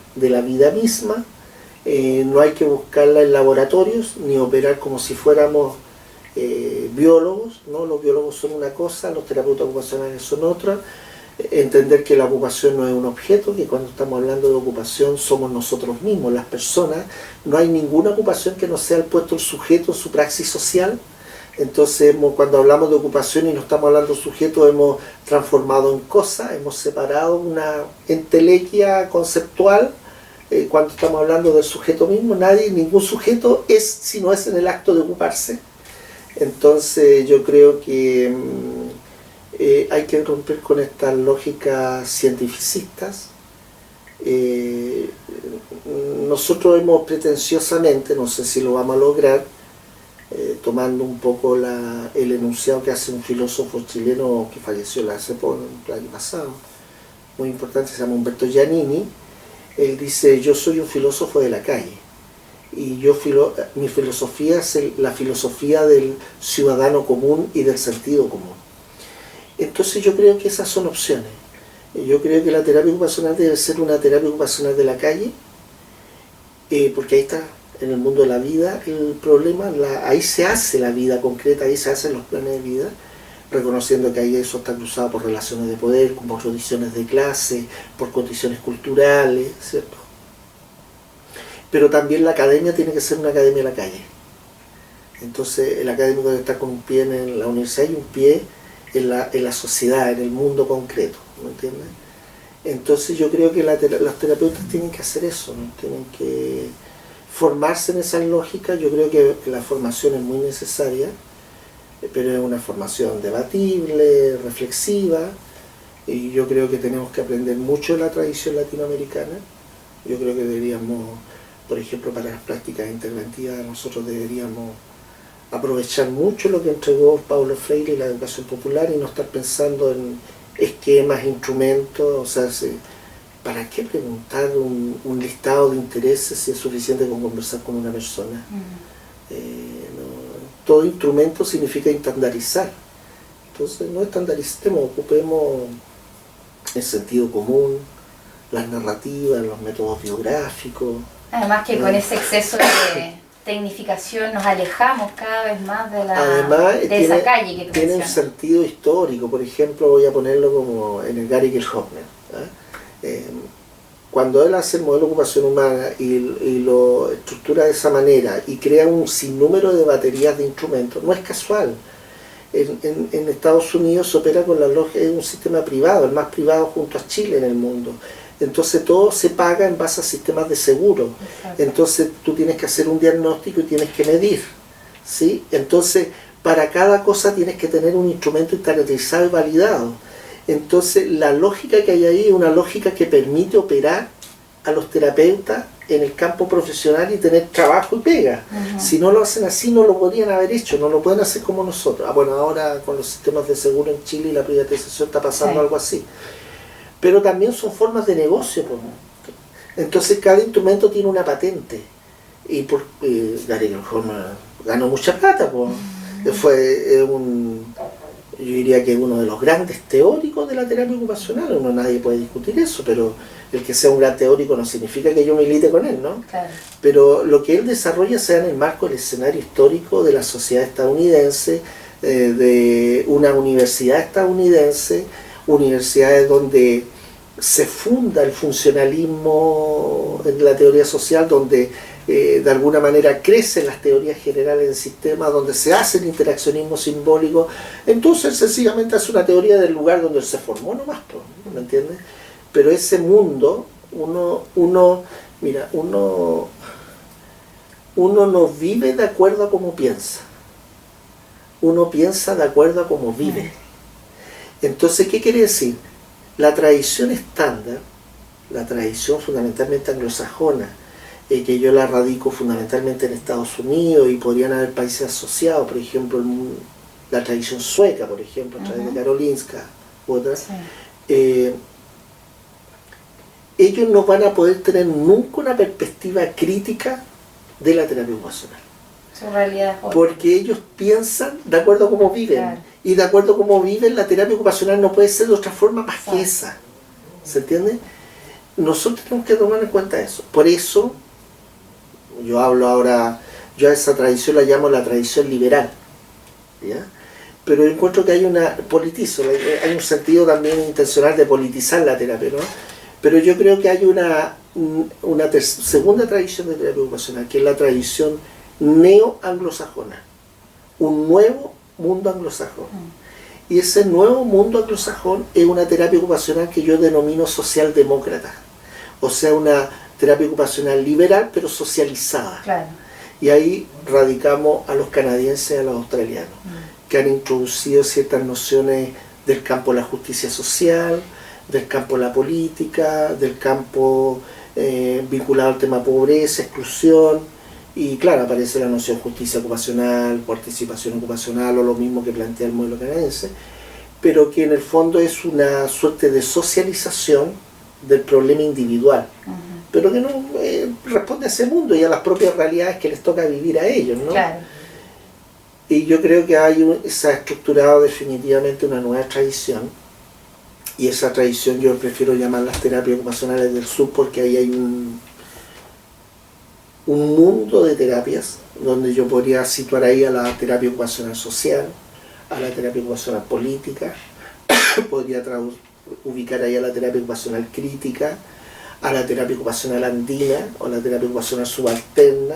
misma. No hay que buscarla en laboratorios, ni operar como si fuéramos biólogos, ¿no? Los biólogos son una cosa, los terapeutas ocupacionales son otra. Entender que la ocupación no es un objeto, que cuando estamos hablando de ocupación somos nosotros mismos, las personas. No hay ninguna ocupación que no sea el puesto del sujeto en su praxis social. Entonces, cuando hablamos de ocupación y no estamos hablando de sujeto, hemos transformado en cosa, hemos separado una entelequia conceptual. Cuando estamos hablando del sujeto mismo, ningún sujeto es si no es en el acto de ocuparse. Entonces, yo creo que hay que romper con estas lógicas cientificistas. Nosotros hemos pretenciosamente, no sé si lo vamos a lograr, tomando un poco el enunciado que hace un filósofo chileno que falleció el año pasado, muy importante, se llama Humberto Giannini. Él dice: yo soy un filósofo de la calle, y mi filosofía es la filosofía del ciudadano común y del sentido común. Entonces yo creo que esas son opciones. Yo creo que la terapia ocupacional debe ser una terapia ocupacional de la calle, porque ahí está, en el mundo de la vida, el problema, ahí se hace la vida concreta, ahí se hacen los planes de vida, reconociendo que ahí eso está cruzado por relaciones de poder, por condiciones de clase, por condiciones culturales, ¿cierto? Pero también la academia tiene que ser una academia de la calle. Entonces el académico debe estar con un pie en la universidad y un pie en la sociedad, en el mundo concreto, ¿me entiendes? Entonces yo creo que los terapeutas tienen que hacer eso, ¿no? Tienen que formarse en esas lógicas. Yo creo que la formación es muy necesaria, pero es una formación debatible, reflexiva, y yo creo que tenemos que aprender mucho de la tradición latinoamericana. Yo creo que deberíamos, por ejemplo, para las prácticas interventivas, nosotros deberíamos aprovechar mucho lo que entregó Paulo Freire y la educación popular, y no estar pensando en esquemas, instrumentos. O sea, ¿para qué preguntar un listado de intereses si es suficiente con conversar con una persona? Todo instrumento significa estandarizar. Entonces no estandaricemos, ocupemos el sentido común, las narrativas, los métodos biográficos.
Además que con ese exceso tecnificación nos alejamos cada vez más de,
Además,
esa calle que tú
tiene un
mencionas.
sentido histórico. Por ejemplo, voy a ponerlo como en el Gary Kirchhoffner. Cuando él hace el modelo de ocupación humana y lo estructura de esa manera y crea un sinnúmero de baterías de instrumentos, no es casual. En Estados Unidos se opera con la lógica de un sistema privado, el más privado junto a Chile en el mundo. Entonces todo se paga en base a sistemas de seguro.
Exacto.
Entonces tú tienes que hacer un diagnóstico y tienes que medir, ¿sí? Entonces para cada cosa tienes que tener un instrumento estandarizado y validado. Entonces la lógica que hay ahí es una lógica que permite operar a los terapeutas en el campo profesional y tener trabajo y pega. Si no lo hacen así, no lo podrían haber hecho, no lo pueden hacer como nosotros. Bueno, ahora con los sistemas de seguro en Chile y la privatización está pasando algo así. Pero también son formas de negocio. Entonces cada instrumento tiene una patente. Y Gary Kirchhoffner ganó mucha plata. Fue yo diría que uno de los grandes teóricos de la terapia ocupacional. Nadie puede discutir eso, pero el que sea un gran teórico no significa que yo milite con él, ¿no?
Claro.
Pero lo que él desarrolla se da en el marco del escenario histórico de la sociedad estadounidense, de una universidad estadounidense, universidades donde se funda el funcionalismo en la teoría social, donde de alguna manera crecen las teorías generales del sistema, donde se hace el interaccionismo simbólico. Entonces sencillamente hace una teoría del lugar donde él se formó nomás, ¿me entiendes? Pero ese mundo, uno no vive de acuerdo a cómo piensa. Uno piensa de acuerdo a cómo vive. Entonces, ¿qué quiere decir? La tradición estándar, la tradición fundamentalmente anglosajona, que yo la radico fundamentalmente en Estados Unidos y podrían haber países asociados, por ejemplo, la tradición sueca, por ejemplo, a través de Karolinska u otras, ellos no van a poder tener nunca una perspectiva crítica de la terapia ocupacional.
Su realidad es otra.
Porque ellos piensan de acuerdo a cómo viven.
Claro.
Y de acuerdo a cómo viven, la terapia ocupacional no puede ser de otra forma más que esa. ¿Se entiende? Nosotros tenemos que tomar en cuenta eso. Por eso, yo hablo ahora, yo a esa tradición la llamo la tradición liberal. ¿Ya? Pero yo encuentro que hay hay un sentido también intencional de politizar la terapia, ¿no? Pero yo creo que hay una segunda tradición de terapia ocupacional, que es la tradición neo-anglosajona, un nuevo mundo anglosajón. Y ese nuevo mundo anglosajón es una terapia ocupacional que yo denomino socialdemócrata, o sea, una terapia ocupacional liberal pero socializada.
Claro.
Y ahí radicamos a los canadienses y a los australianos, que han introducido ciertas nociones del campo de la justicia social, del campo de la política, del campo vinculado al tema pobreza, exclusión, y claro, aparece la noción de justicia ocupacional, participación ocupacional, o lo mismo que plantea el modelo canadiense, pero que en el fondo es una suerte de socialización del problema individual, pero que no responde a ese mundo y a las propias realidades que les toca vivir a ellos, ¿no?
Claro.
Y yo creo que se ha estructurado definitivamente una nueva tradición, y esa tradición yo prefiero llamar las terapias ocupacionales del sur, porque ahí hay un mundo de terapias donde yo podría situar ahí a la terapia ocupacional social, a la terapia ocupacional política, podría ubicar ahí a la terapia ocupacional crítica, a la terapia ocupacional andina o la terapia ocupacional subalterna,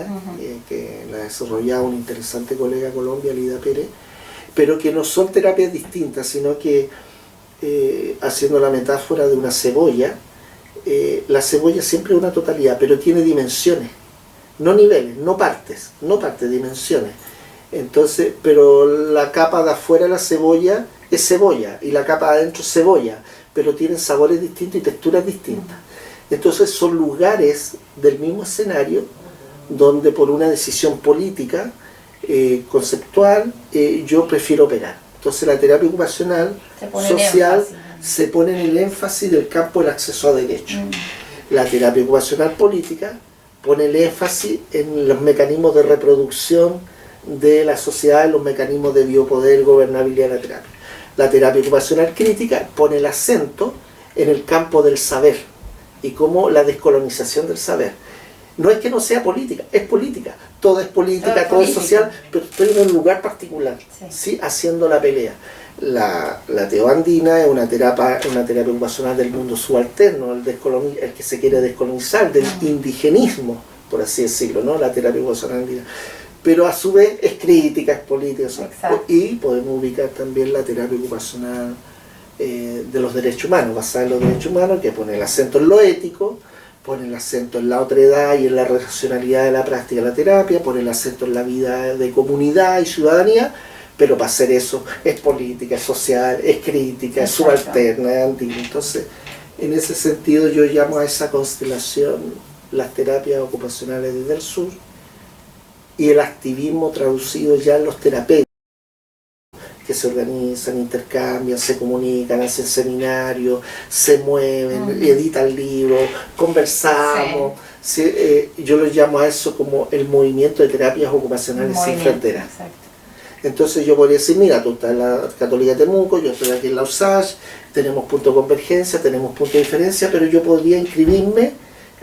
que la ha desarrollado un interesante colega de Colombia, Lida Pérez, pero que no son terapias distintas, sino que haciendo la metáfora de una cebolla, la cebolla siempre es una totalidad, pero tiene dimensiones, no niveles, no partes, dimensiones. Entonces, pero la capa de afuera de la cebolla es cebolla y la capa de adentro es cebolla, pero tienen sabores distintos y texturas distintas. Entonces son lugares del mismo escenario donde por una decisión política, conceptual, yo prefiero operar. Entonces la terapia ocupacional social se pone en el énfasis del campo del acceso a derechos. La terapia ocupacional política pone el énfasis en los mecanismos de reproducción de la sociedad, en los mecanismos de biopoder, gobernabilidad de la terapia. La terapia ocupacional crítica pone el acento en el campo del saber y cómo la descolonización del saber. No es que no sea política, es política. Todo es política, todo es
política.
social, pero estoy en un lugar particular,
Sí.
¿sí? Haciendo la pelea. La teoandina es una terapia ocupacional del mundo subalterno, el que se quiere descolonizar, del indigenismo, por así decirlo, ¿no? La terapia ocupacional andina. Pero a su vez es crítica, es política.
Exacto.
Y podemos ubicar también la terapia ocupacional de los derechos humanos, basada en los derechos humanos, que pone el acento en lo ético, pone el acento en la otredad y en la racionalidad de la práctica de la terapia, pone el acento en la vida de comunidad y ciudadanía, pero para hacer eso es política, es social, es crítica, es
Exacto.
subalterna, es antigua. Entonces, en ese sentido yo llamo a esa constelación las terapias ocupacionales desde el sur y el activismo traducido ya en los terapeutas, que se organizan, intercambian, se comunican, hacen seminarios, se mueven, editan libros, conversamos. Sí. Yo lo llamo a eso como el movimiento de terapias ocupacionales sin fronteras.
Exacto.
Entonces yo podría decir, mira, tú estás en la Católica de Temuco, yo estoy aquí en la USACH, tenemos punto de convergencia, tenemos punto de diferencia, pero yo podría inscribirme,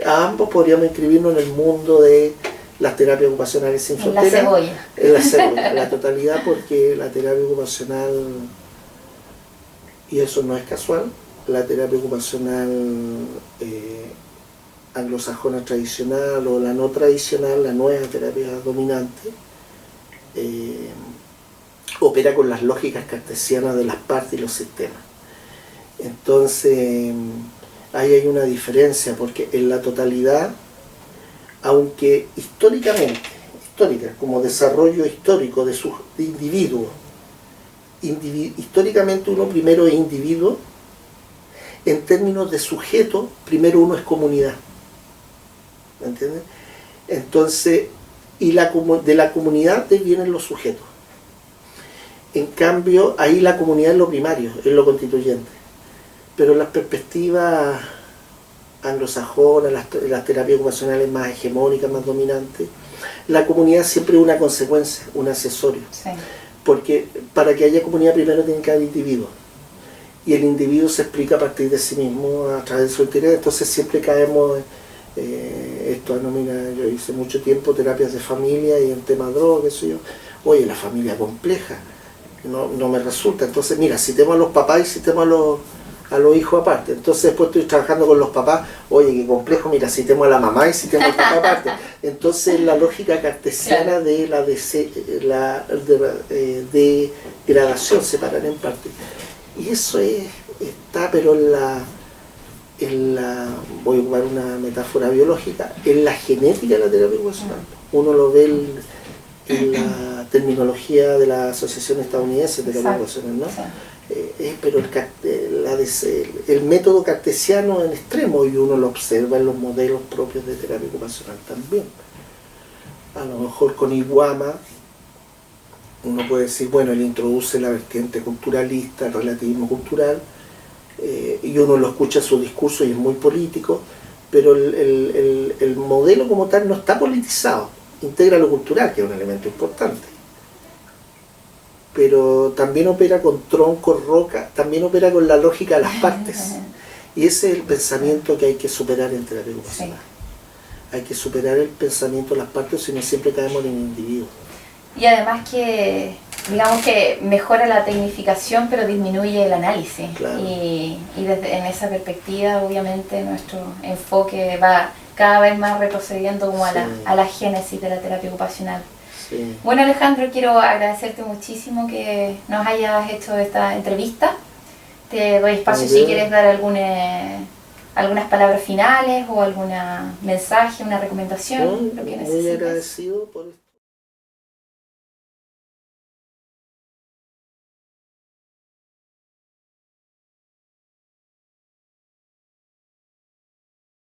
a ambos podríamos inscribirnos en el mundo de las terapias ocupacionales sin fronteras.
En la cebolla.
En la cebolla, en la totalidad, porque la terapia ocupacional, y eso no es casual, la terapia ocupacional anglosajona tradicional o la no tradicional, la nueva terapia dominante, opera con las lógicas cartesianas de las partes y los sistemas. Entonces, ahí hay una diferencia, porque en la totalidad, aunque históricamente, como desarrollo histórico de sus individuos, históricamente uno primero es individuo, en términos de sujeto, primero uno es comunidad. ¿Me entiendes? Entonces, y de la comunidad vienen los sujetos. En cambio, ahí la comunidad es lo primario, es lo constituyente. Pero en las perspectivas anglosajonas, las terapias ocupacionales más hegemónicas, más dominantes, la comunidad siempre es una consecuencia, un accesorio.
Sí.
Porque para que haya comunidad primero tiene que haber individuos. Y el individuo se explica a partir de sí mismo, a través de su interés. Entonces siempre caemos, esto denomina, yo hice mucho tiempo terapias de familia y en tema droga, eso yo. Oye, la familia compleja, no me resulta. Entonces mira, citemos a los papás y citemos a los hijos aparte. Entonces después estoy trabajando con los papás, oye, qué complejo, mira, citemos a la mamá y citemos al papá aparte. Entonces la lógica cartesiana de la degradación, separar en parte. Y eso está, pero en la, voy a ocupar una metáfora biológica, en la genética de la terapia ocupacional. Uno lo ve en la terminología de la Asociación Estadounidense de Terapia Ocupacional, ¿no? Pero el método cartesiano en extremo, y uno lo observa en los modelos propios de terapia ocupacional también. A lo mejor con Iwama uno puede decir, bueno, él introduce la vertiente culturalista, el relativismo cultural, y uno lo escucha en su discurso y es muy político, pero el modelo como tal no está politizado, integra lo cultural, que es un elemento importante. Pero también opera con tronco, roca, también opera con la lógica de las partes. Y ese es el pensamiento que hay que superar en terapia ocupacional. Sí. Hay que superar el pensamiento de las partes, si no siempre caemos en el individuo.
Y además que, digamos que mejora la tecnificación, pero disminuye el análisis.
Claro.
Y en esa perspectiva, obviamente, nuestro enfoque va cada vez más retrocediendo como a la génesis de la terapia ocupacional.
Sí.
Bueno, Alejandro, quiero agradecerte muchísimo que nos hayas hecho esta entrevista. Te doy espacio si quieres dar algunas palabras finales o algún mensaje, una recomendación, lo que necesites.
Muy agradecido por